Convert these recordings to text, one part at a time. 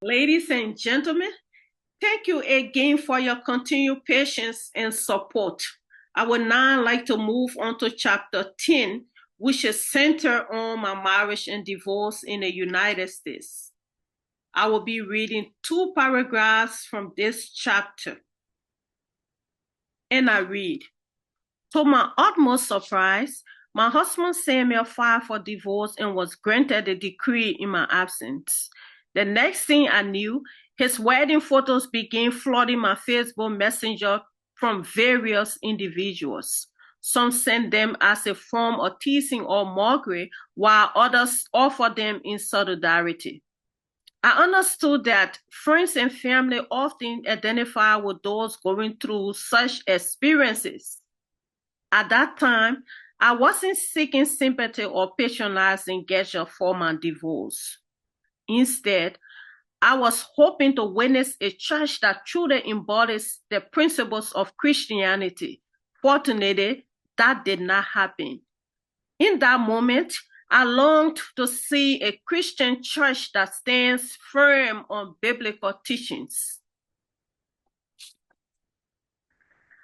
Ladies and gentlemen, thank you again for your continued patience and support. I would now like to move on to chapter 10, which is centered on my marriage and divorce in the United States. I will be reading two paragraphs from this chapter. And I read, to my utmost surprise, my husband Samuel filed for divorce and was granted a decree in my absence. The next thing I knew, his wedding photos began flooding my Facebook Messenger from various individuals. Some sent them as a form of teasing or mockery, while others offered them in solidarity. I understood that friends and family often identify with those going through such experiences. At that time, I wasn't seeking sympathy or patronizing gesture for my divorce. Instead, I was hoping to witness a church that truly embodies the principles of Christianity. Fortunately, that did not happen. In that moment, I longed to see a Christian church that stands firm on biblical teachings.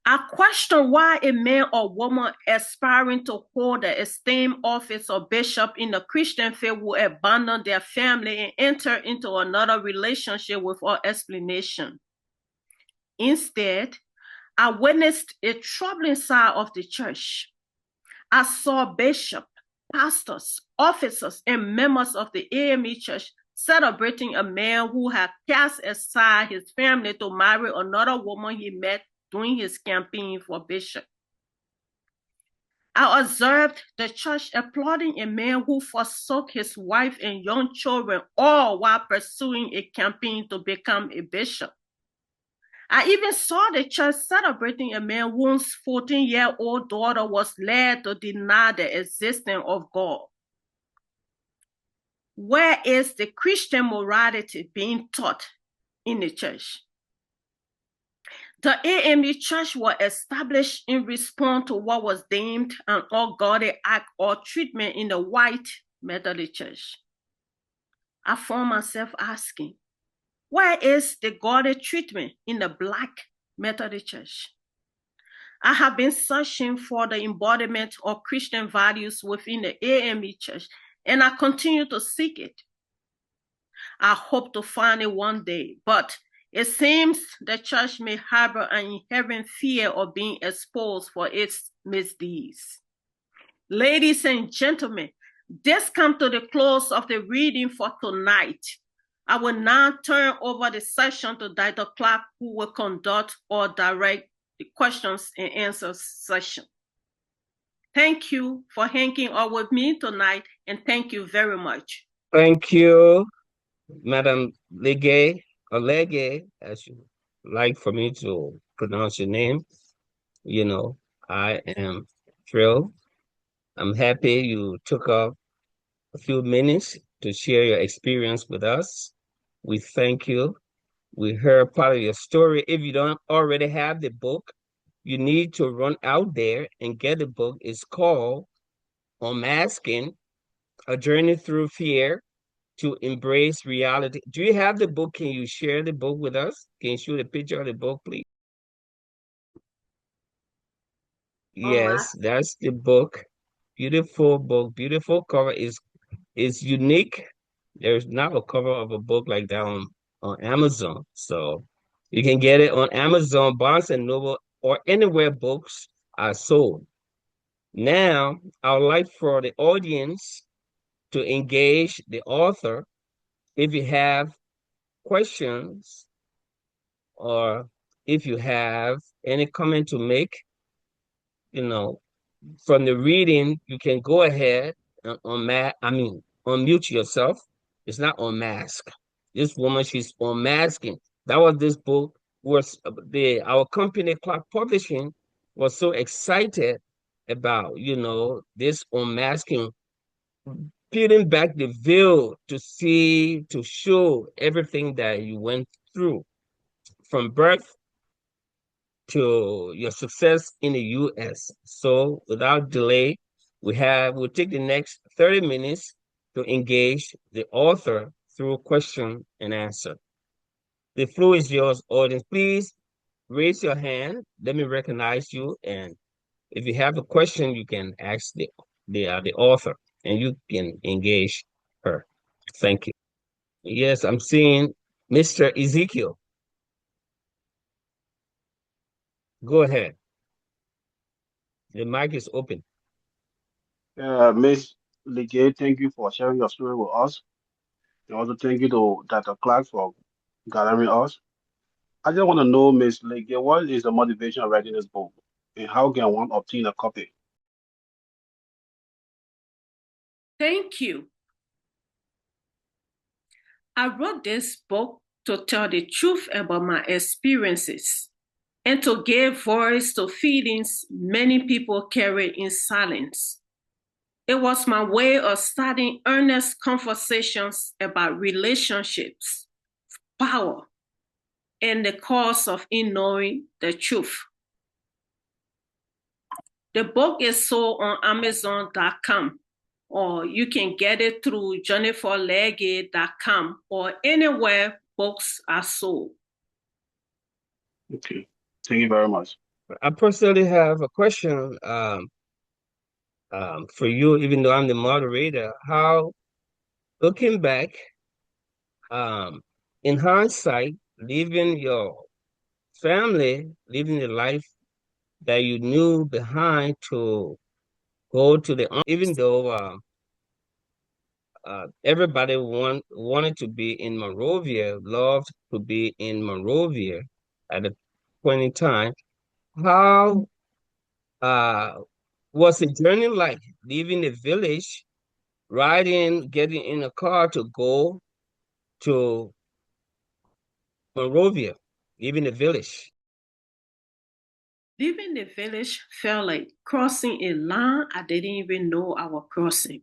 I question why a man or woman aspiring to hold the esteemed office of bishop in the Christian faith will abandon their family and enter into another relationship without explanation. Instead, I witnessed a troubling side of the church. I saw bishops, pastors, officers, and members of the AME church celebrating a man who had cast aside his family to marry another woman he met during his campaign for bishop. I observed the church applauding a man who forsook his wife and young children, all while pursuing a campaign to become a bishop. I even saw the church celebrating a man whose 14-year-old daughter was led to deny the existence of God. Where is the Christian morality being taught in the church? The AME church was established in response to what was deemed an ungodly act or treatment in the white Methodist church. I found myself asking, where is the godly treatment in the Black Methodist church? I have been searching for the embodiment of Christian values within the AME church, and I continue to seek it. I hope to find it one day, but it seems the church may harbor an inherent fear of being exposed for its misdeeds. Ladies and gentlemen, this comes to the close of the reading for tonight. I will now turn over the session to Dr. Clark, who will conduct or direct the questions and answers session. Thank you for hanging out with me tonight, and thank you very much. Thank you, Madam Legay, or Legay, as you like for me to pronounce your name. You know, I am thrilled. I'm happy you took up a few minutes to share your experience with us. We thank you. We heard part of your story. If you don't already have the book, you need to run out there and get the book. It's called Unmasking, A Journey Through Fear to Embrace Reality. Do you have the book? Can you share the book with us? Can you show the picture of the book, please? Yes, that's the book. Beautiful book, beautiful cover is unique. There's not a cover of a book like that on Amazon. So you can get it on Amazon, Barnes and Noble, or anywhere books are sold. Now, I would like for the audience to engage the author. If you have questions or if you have any comment to make, you know, from the reading, you can go ahead and unmute yourself. It's not unmask. This woman, she's unmasking. That was this book was our company Clark Publishing was so excited about, this unmasking, peeling back the veil to see, to show everything that you went through from birth to your success in the US. So without delay, we'll take the next 30 minutes to engage the author through question and answer. The floor is yours, audience. Please raise your hand. Let me recognize you. And if you have a question, you can ask the author, and you can engage her. Thank you. Yes, I'm seeing Mr. Ezekiel. Go ahead. The mic is open. Miss Legate, thank you for sharing your story with us. And also thank you to Dr. Clark for gathering us. I just want to know, Miss Legate, what is the motivation of writing this book? And how can one obtain a copy? Thank you. I wrote this book to tell the truth about my experiences and to give voice to feelings many people carry in silence. It was my way of starting earnest conversations about relationships, power, and the cost of knowing the truth. The book is sold on Amazon.com, or you can get it through jenniferlegge.com or anywhere books are sold. Okay. Thank you very much. I personally have a question for you, even though I'm the moderator. How, looking back, um, in hindsight, leaving your family, leaving the life that you knew behind to go to the, even though everybody wanted to be in Monrovia, loved to be in Monrovia at a point in time. How uh, was the journey like leaving the village, getting in a car to go to Monrovia, leaving the village? Leaving the village felt like crossing a line I didn't even know I was crossing.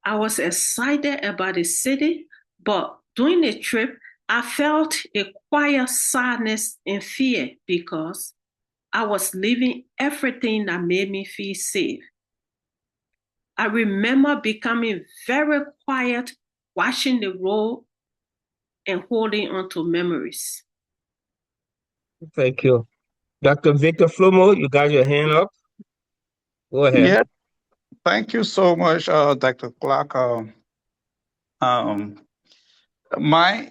I was excited about the city, but during the trip, I felt a quiet sadness and fear because I was leaving everything that made me feel safe. I remember becoming very quiet, watching the road and holding on to memories. Thank you. Dr. Victor Flomo, you got your hand up. Go ahead. Yeah, thank you so much, Dr. Clark. Um, my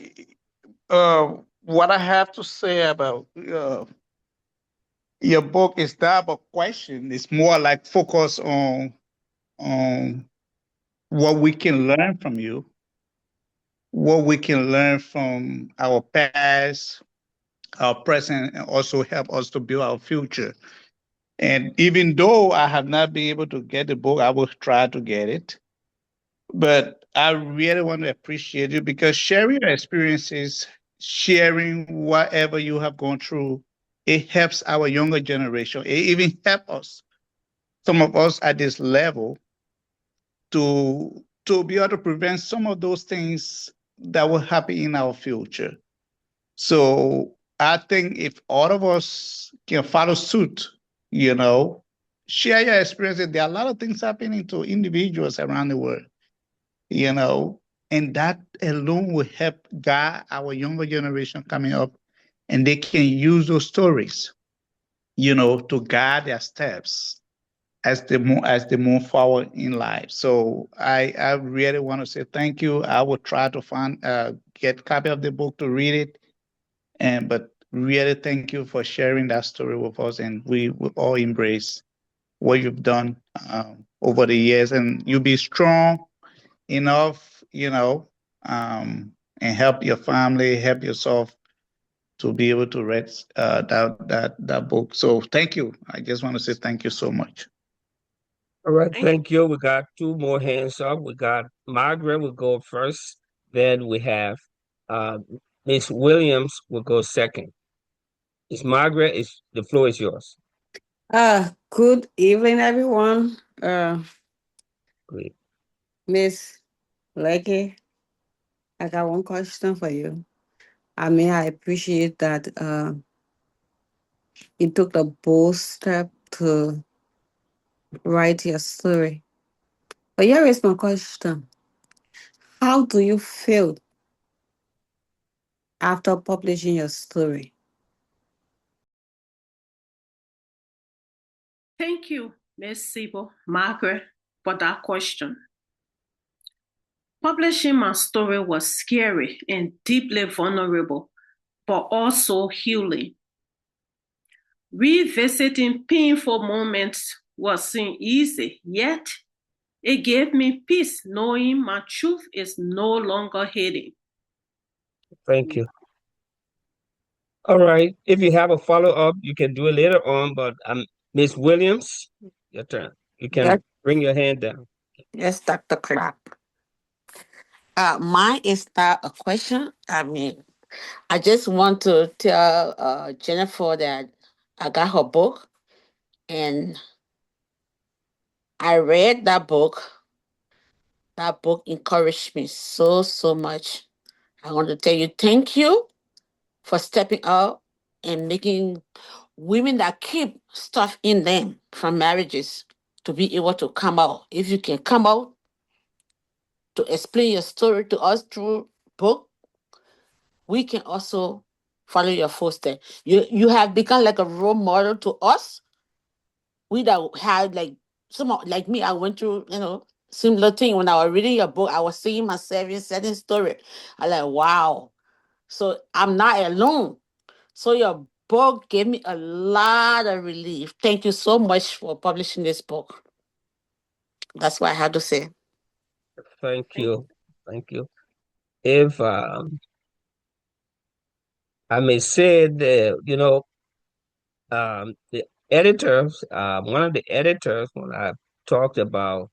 what I have to say about your book is not about question. It's more like focus on what we can learn from you, what we can learn from our past, our present, and also help us to build our future. And even though I have not been able to get the book, I will try to get it. But I really want to appreciate you because sharing your experiences, sharing whatever you have gone through, it helps our younger generation. It even helps us, some of us at this level, to be able to prevent some of those things that will happen in our future. So I think if all of us can follow suit, you know, share your experiences, there are a lot of things happening to individuals around the world, you know, and that alone will help guide our younger generation coming up, and they can use those stories, you know, to guide their steps as they move forward in life. So I really want to say thank you. I will try to find get a copy of the book to read it, and but really thank you for sharing that story with us, and we will all embrace what you've done over the years, and you be strong enough, you know, and help your family, help yourself to be able to read that book. So thank you. I just want to say thank you so much. All right, Thank thank you. We got two more hands up. We got Margaret will go first. Then we have uh, Miss Williams will go second. Miss Margaret, is the floor is yours. Good evening, everyone. Great. Miss Leggy, I got one question for you. I mean, I appreciate that you took the bold step to write your story. But here is my question. How do you feel after publishing your story? Thank you, Ms. Sibo Margaret, for that question. Publishing my story was scary and deeply vulnerable, but also healing. Revisiting painful moments wasn't easy, yet it gave me peace knowing my truth is no longer hidden. Thank you. All right. If you have a follow-up, you can do it later on, but Miss Williams, your turn. You Yes, can bring your hand down. yes, Dr. Clark. Mine is not a question. I mean, I just want to tell Jennifer that I got her book and I read that book. That book encouraged me so, so much. I want to tell you thank you for stepping out and making women that keep stuff in them from marriages to be able to come out. If you can come out to explain your story to us through book, we can also follow your footsteps. You have become like a role model to us. We that had like like me, I went through, similar thing. When I was reading your book, I was seeing myself in certain story. I like, wow. So I'm not alone. So your book gave me a lot of relief. Thank you so much for publishing this book. That's what I had to say. Thank you. Thank you. If I may say that, the editors, one of the editors, when I talked about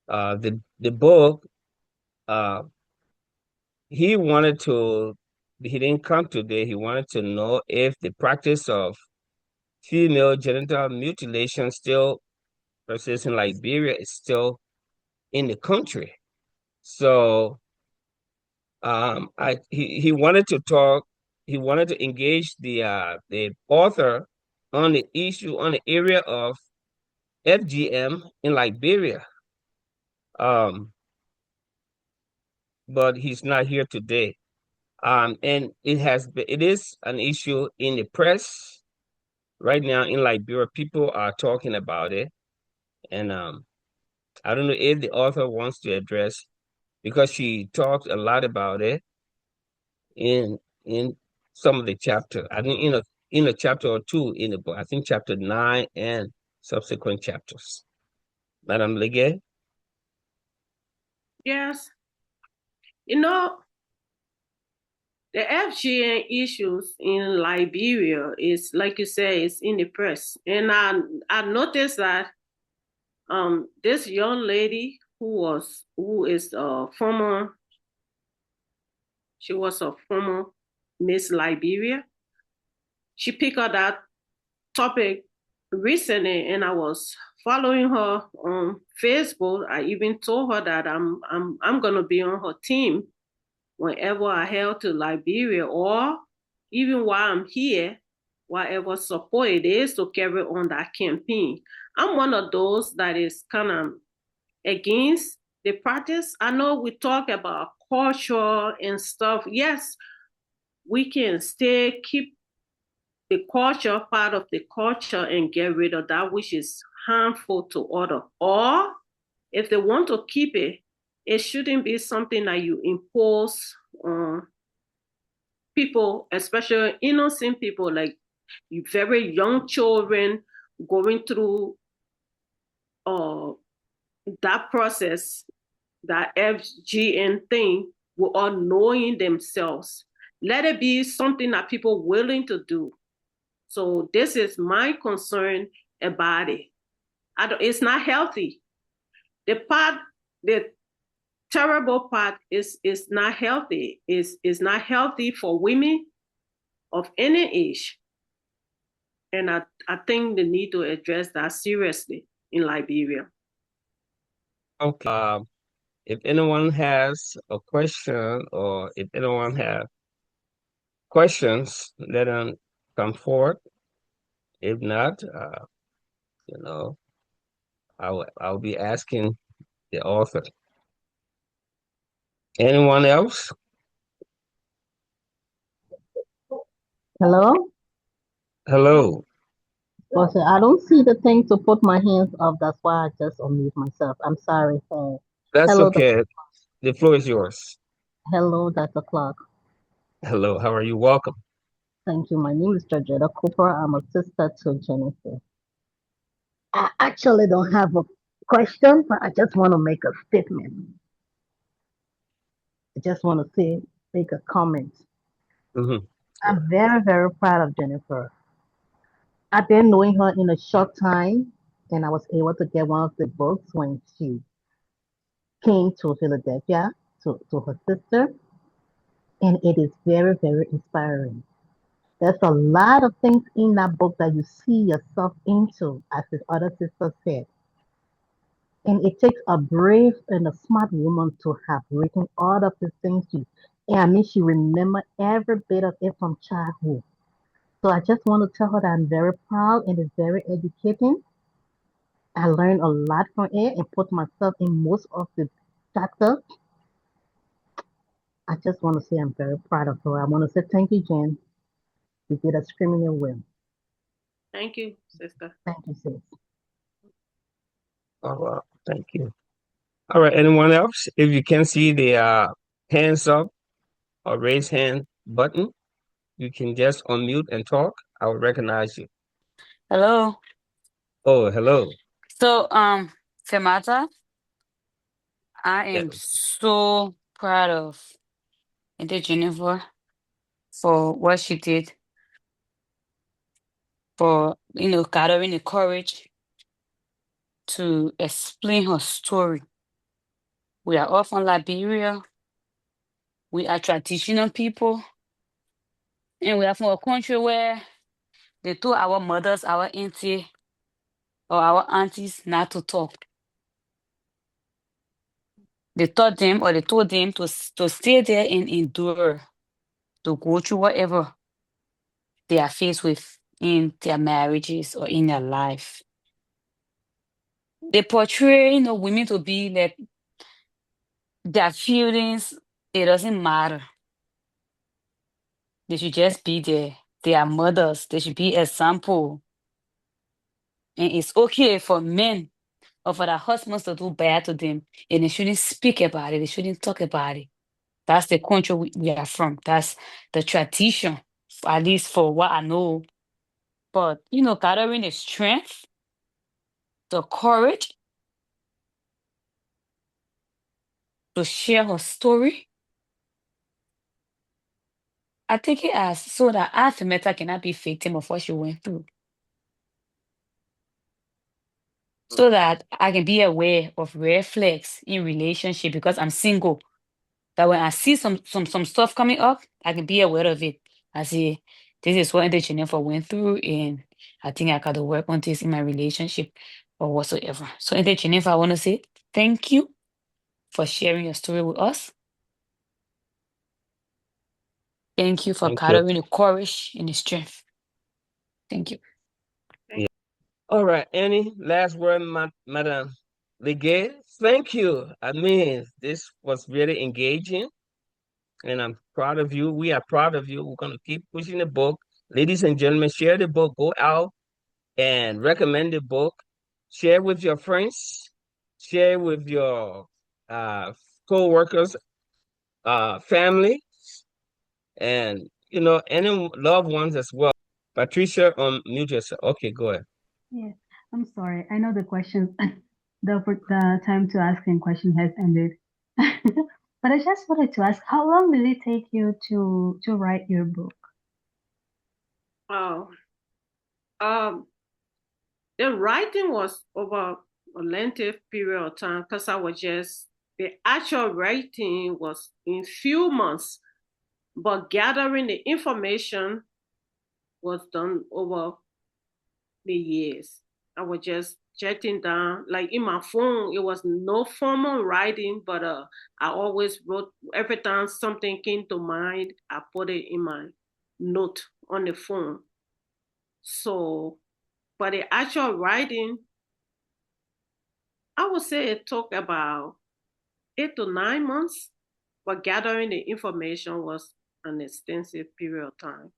the book, uh, he wanted to, he didn't come today. He wanted to know if the practice of female genital mutilation still persists in Liberia, is still in the country. So he wanted to talk, he wanted to engage the author on the issue, on the area of FGM in Liberia. But he's not here today. And it is an issue in the press right now in Liberia. People are talking about it, and I don't know if the author wants to address, because she talked a lot about it in some of the chapter. I think in a chapter or two in the book. I think chapter 9 and subsequent chapters. Madam Legge? Yes, the FGM issues in Liberia is, like you say, it's in the press. And I noticed that this young lady who is a former, she was a former Miss Liberia. She picked up that topic recently, and I was following her on Facebook. I even told her that I'm gonna be on her team whenever I head to Liberia, or even while I'm here, whatever support it is to carry on that campaign. I'm one of those that is kind of against the practice. I know we talk about culture and stuff. Yes, we can still keep the culture part of the culture and get rid of that which is harmful to others. Or if they want to keep it, it shouldn't be something that you impose on people, especially innocent people, like very young children going through uh, that process, that FGN thing, without knowing themselves. Let it be something that people willing to do. So this is my concern about it. It's not healthy. The terrible part is not healthy. Is not healthy for women of any age. And I think they need to address that seriously in Liberia. Okay. If anyone has a question, or if anyone have questions, let them come forward. If not, you know, I'll be asking the author. Anyone else? Hello? Hello. Well, sir, I don't see the thing to put my hands up. That's why I just unmute myself. I'm sorry. That's Hello, okay. The floor is yours. hello, Dr. Clark. Hello. How are you? Welcome. Thank you. My name is Georgetta Cooper. I'm a sister to Jennifer. I actually don't have a question, but I just want to make a statement. I just want to make a comment. Mm-hmm. I'm very, very proud of Jennifer. I've been knowing her in a short time, and I was able to get one of the books when she came to Philadelphia to her sister, and it is very, very inspiring. There's a lot of things in that book that you see yourself into, as his other sister said. And it takes a brave and a smart woman to have written all of the things and I mean, she remembered every bit of it from childhood. So I just want to tell her that I'm very proud and it's very educating. I learned a lot from it and put myself in most of the chapters. I just want to say I'm very proud of her. I want to say thank you, Jen. You did a screaming well. Thank you, sister. Thank you, sis. All right. Thank you. All right. Anyone else? If you can see the hands up or raise hand button, you can just unmute and talk. I will recognize you. Hello. Oh, hello. So, Femata, I Yeah. am so proud of Auntie Jennifer for what she did, for gathering the courage to explain her story. We are all from Liberia. We are traditional people, and we are from a country where they told our mothers, our auntie, or our aunties not to talk. They taught them or they told them to stay there and endure, to go through whatever they are faced with in their marriages or in their life. They portray, women to be like their feelings, it doesn't matter. They should just be there. They are mothers. They should be example. And it's okay for men or for their husbands to do bad to them. And they shouldn't speak about it. They shouldn't talk about it. That's the country we are from. That's the tradition, at least for what I know. But, gathering the strength, the courage to share her story, I take it as so that I, Femeta, cannot be victim of what she went through. So that I can be aware of red flags in relationship because I'm single. That when I see some stuff coming up, I can be aware of it. I say, this is what Auntie Jennifer went through, and I think I got to work on this in my relationship or whatsoever. So Auntie Jennifer, I want to say thank you for sharing your story with us. Thank you for Thank you. gathering the courage and the strength. Thank you. Yeah. All right. Any last word, Madam Legay? Thank you. I mean, this was very engaging, and I'm proud of you. We are proud of you. We're going to keep pushing the book. Ladies and gentlemen, share the book. Go out and recommend the book. Share with your friends. Share with your uh, co-workers, family, and any loved ones as well. Patricia, mute yourself. Okay, go ahead. Yeah, I'm sorry. I know the questions, the time to ask a question has ended. But I just wanted to ask, how long did it take you to write your book? Oh, the writing was over a lengthy period of time because the actual writing was in few months, but gathering the information was done over the years. I was just jotting down, like in my phone, it was no formal writing, but I always wrote every time something came to mind, I put it in my note on the phone. So, for the actual writing, I would say it took about 8 to 9 months. but gathering the information was an extensive period of time.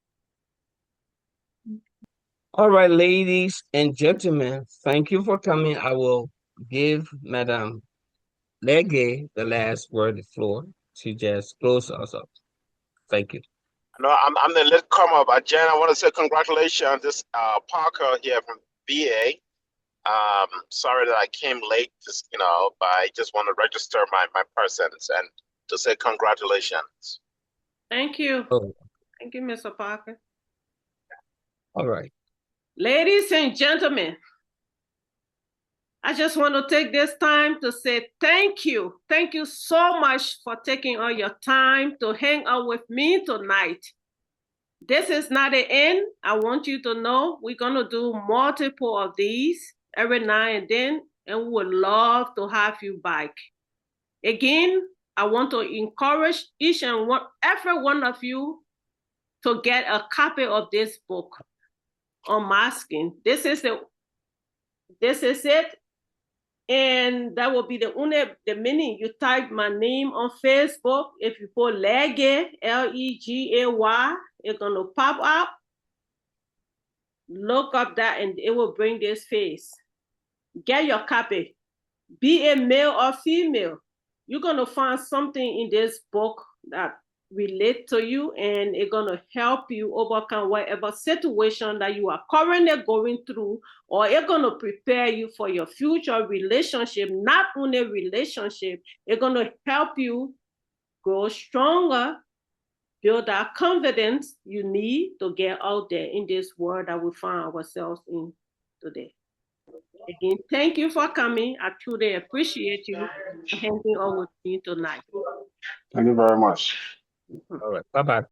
All right, ladies and gentlemen, thank you for coming. I will give Madame Legge the last word, the floor. She just close us up. Thank you. No, I'm the latecomer, but Jen, I want to say congratulations. This Parker here from VA. Sorry that I came late, but I just want to register my presence and to say congratulations. Thank you. Oh. Thank you, Mr. Parker. All right. Ladies and gentlemen, I just want to take this time to say thank you. Thank you so much for taking all your time to hang out with me tonight. This is not the end. I want you to know we're going to do multiple of these every now and then, and we would love to have you back. Again, I want to encourage each and every one of you to get a copy of this book, Unmasking. This is it. And that will be the meaning. You type my name on Facebook. If you put Legge, Legay, it's going to pop up. Look up that and it will bring this face. Get your copy. Be a male or female. You're going to find something in this book that relate to you, and it's going to help you overcome whatever situation that you are currently going through, or it's going to prepare you for your future relationship. Not only relationship, it's going to help you grow stronger, build that confidence you need to get out there in this world that we find ourselves in today. Again, thank you for coming. I truly appreciate you hanging out with me tonight. Thank you very much. All right. Bye-bye.